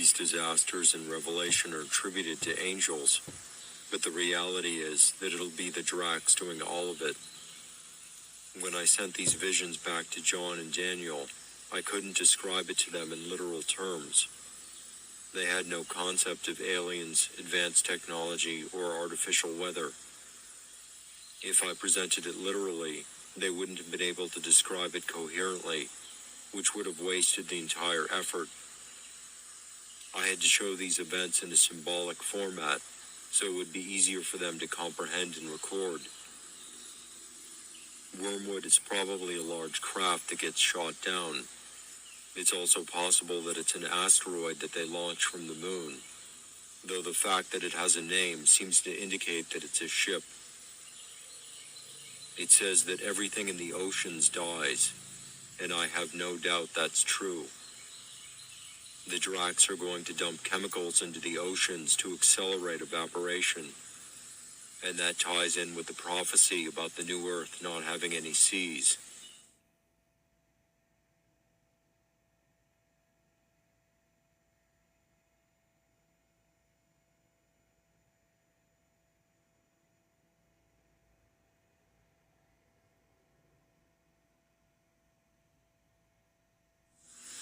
these disasters in Revelation are attributed to angels, but the reality is that it'll be the Dracs doing all of it. When I sent these visions back to John and Daniel, I couldn't describe it to them in literal terms. They had no concept of aliens, advanced technology, or artificial weather. If I presented it literally, they wouldn't have been able to describe it coherently, which would have wasted the entire effort. I had to show these events in a symbolic format, so it would be easier for them to comprehend and record. Wormwood is probably a large craft that gets shot down. It's also possible that it's an asteroid that they launch from the moon, though the fact that it has a name seems to indicate that it's a ship. It says that everything in the oceans dies, and I have no doubt that's true. The Dracs are going to dump chemicals into the oceans to accelerate evaporation, and that ties in with the prophecy about the new Earth not having any seas.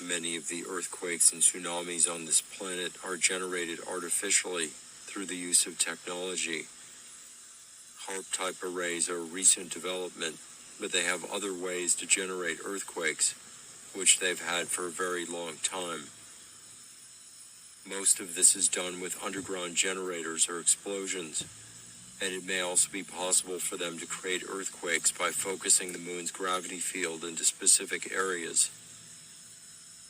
Many of the earthquakes and tsunamis on this planet are generated artificially through the use of technology. HARP-type arrays are a recent development, but they have other ways to generate earthquakes, which they've had for a very long time. Most of this is done with underground generators or explosions, and it may also be possible for them to create earthquakes by focusing the moon's gravity field into specific areas.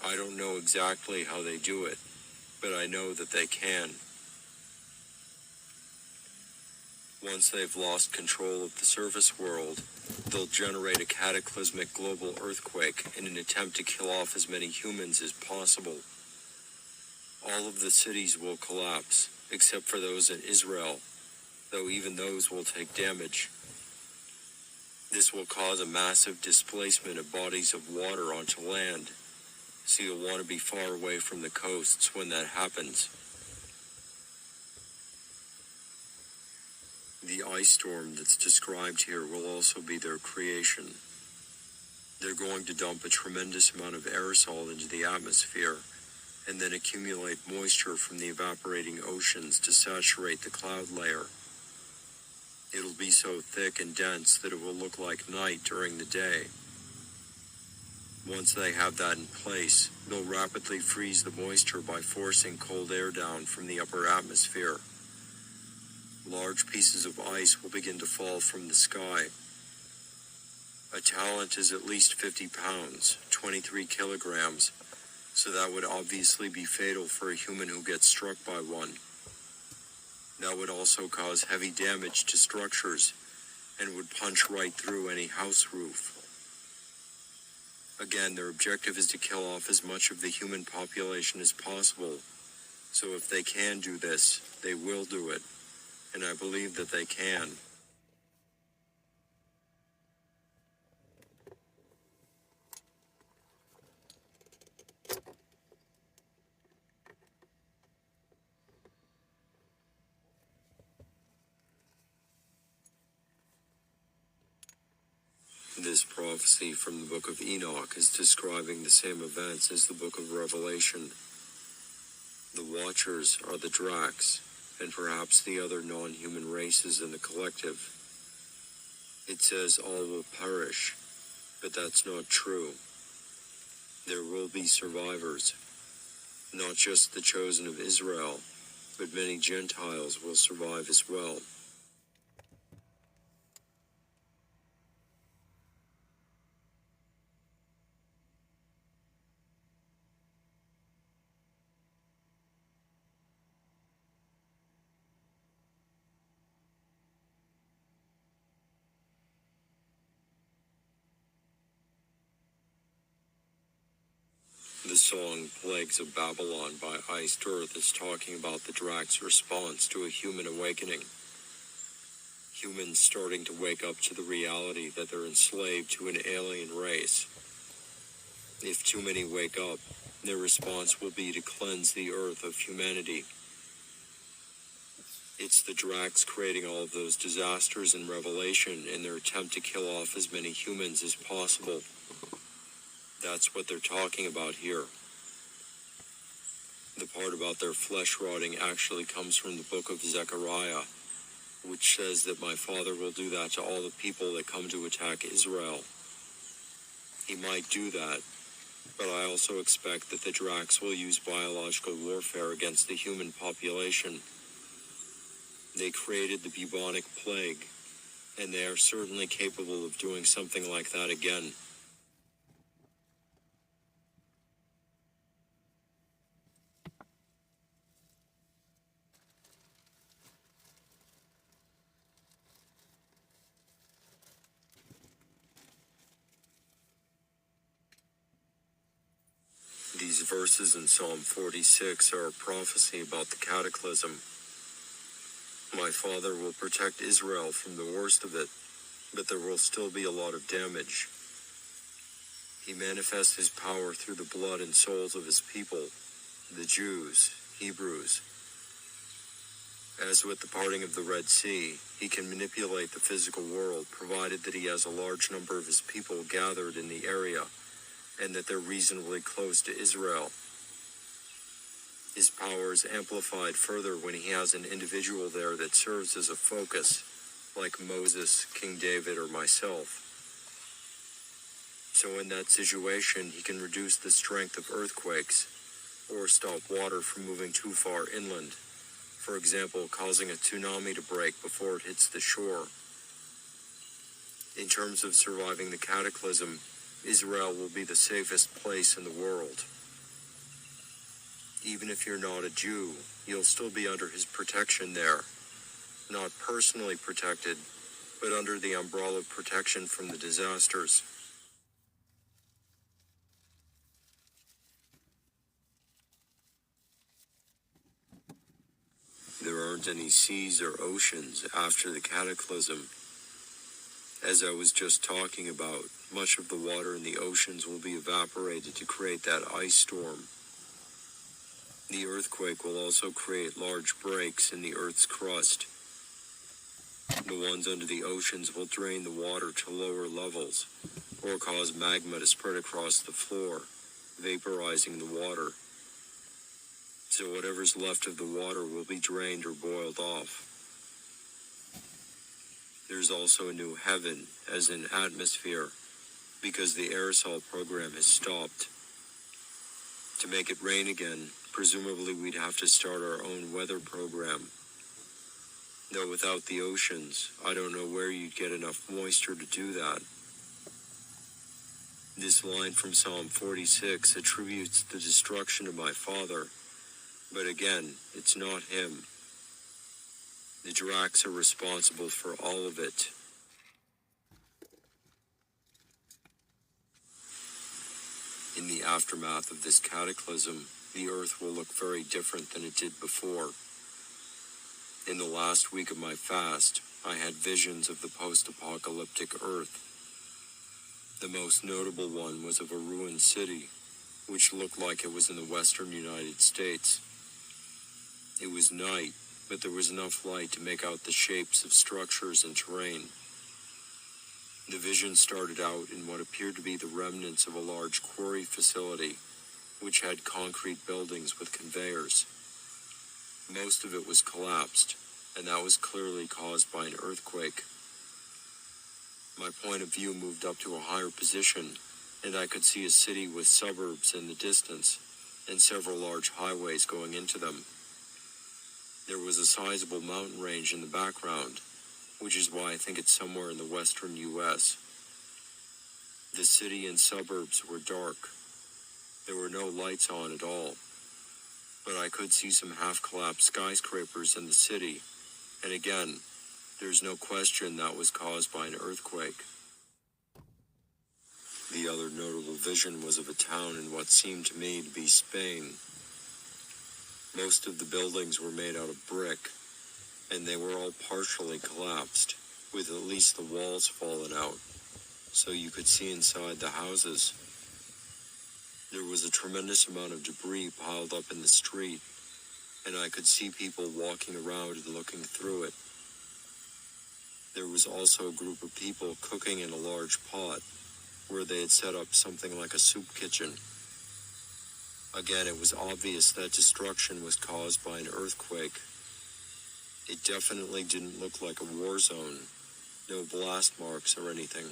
I don't know exactly how they do it, but I know that they can. Once they've lost control of the surface world, they'll generate a cataclysmic global earthquake in an attempt to kill off as many humans as possible. All of the cities will collapse, except for those in Israel, though even those will take damage. This will cause a massive displacement of bodies of water onto land, so you'll want to be far away from the coasts when that happens. The ice storm that's described here will also be their creation. They're going to dump a tremendous amount of aerosol into the atmosphere and then accumulate moisture from the evaporating oceans to saturate the cloud layer. It'll be so thick and dense that it will look like night during the day. Once they have that in place, they'll rapidly freeze the moisture by forcing cold air down from the upper atmosphere. Large pieces of ice will begin to fall from the sky. A talent is at least 50 pounds, 23 kilograms, so that would obviously be fatal for a human who gets struck by one. That would also cause heavy damage to structures and would punch right through any house roof. Again, their objective is to kill off as much of the human population as possible. So if they can do this, they will do it. And I believe that they can. This prophecy from the book of Enoch is describing the same events as the book of Revelation. The Watchers are the Dracs, and perhaps the other non-human races in the collective. It says all will perish, but that's not true. There will be survivors. Not just the chosen of Israel, but many Gentiles will survive as well. The song Plagues of Babylon by Iced Earth is talking about the Dracs' response to a human awakening. Humans starting to wake up to the reality that they're enslaved to an alien race. If too many wake up, Their response will be to cleanse the earth of humanity. It's the Dracs creating all of those disasters in Revelation in their attempt to kill off as many humans as possible. That's what they're talking about here. The part about their flesh rotting actually comes from the book of Zechariah, which says that my Father will do that to all the people that come to attack Israel. He might do that, but I also expect that the Dracs will use biological warfare against the human population. They created the bubonic plague, and they are certainly capable of doing something like that again. These verses in Psalm 46 are a prophecy about the cataclysm. My Father will protect Israel from the worst of it, but there will still be a lot of damage. He manifests his power through the blood and souls of his people, the Jews, Hebrews. As with the parting of the Red Sea, he can manipulate the physical world, provided that he has a large number of his people gathered in the area, and that they're reasonably close to Israel. His power is amplified further when he has an individual there that serves as a focus, like Moses, King David, or myself. So in that situation, he can reduce the strength of earthquakes, or stop water from moving too far inland, for example, causing a tsunami to break before it hits the shore. In terms of surviving the cataclysm, Israel will be the safest place in the world. Even if you're not a Jew, you'll still be under his protection there. Not personally protected, but under the umbrella of protection from the disasters. There aren't any seas or oceans after the cataclysm. As I was just talking about, much of the water in the oceans will be evaporated to create that ice storm. The earthquake will also create large breaks in the Earth's crust. The ones under the oceans will drain the water to lower levels, or cause magma to spread across the floor, vaporizing the water. So whatever's left of the water will be drained or boiled off. There's also a new heaven, as in atmosphere, because the aerosol program has stopped. To make it rain again, presumably we'd have to start our own weather program. Though without the oceans, I don't know where you'd get enough moisture to do that. This line from Psalm 46 attributes the destruction to my Father, but again, it's not him. The Dracs are responsible for all of it. In the aftermath of this cataclysm, the Earth will look very different than it did before. In the last week of my fast, I had visions of the post-apocalyptic Earth. The most notable one was of a ruined city, which looked like it was in the western United States. It was night, but there was enough light to make out the shapes of structures and terrain. The vision started out in what appeared to be the remnants of a large quarry facility, which had concrete buildings with conveyors. Most of it was collapsed, and that was clearly caused by an earthquake. My point of view moved up to a higher position, and I could see a city with suburbs in the distance, and several large highways going into them. There was a sizable mountain range in the background, which is why I think it's somewhere in the western U.S. The city and suburbs were dark. There were no lights on at all, but I could see some half-collapsed skyscrapers in the city, and again, there's no question that was caused by an earthquake. The other notable vision was of a town in what seemed to me to be Spain. Most of the buildings were made out of brick, and they were all partially collapsed, with at least the walls fallen out, so you could see inside the houses. There was a tremendous amount of debris piled up in the street, and I could see people walking around and looking through it. There was also a group of people cooking in a large pot, where they had set up something like a soup kitchen. Again, it was obvious that destruction was caused by an earthquake. It definitely didn't look like a war zone, no blast marks or anything.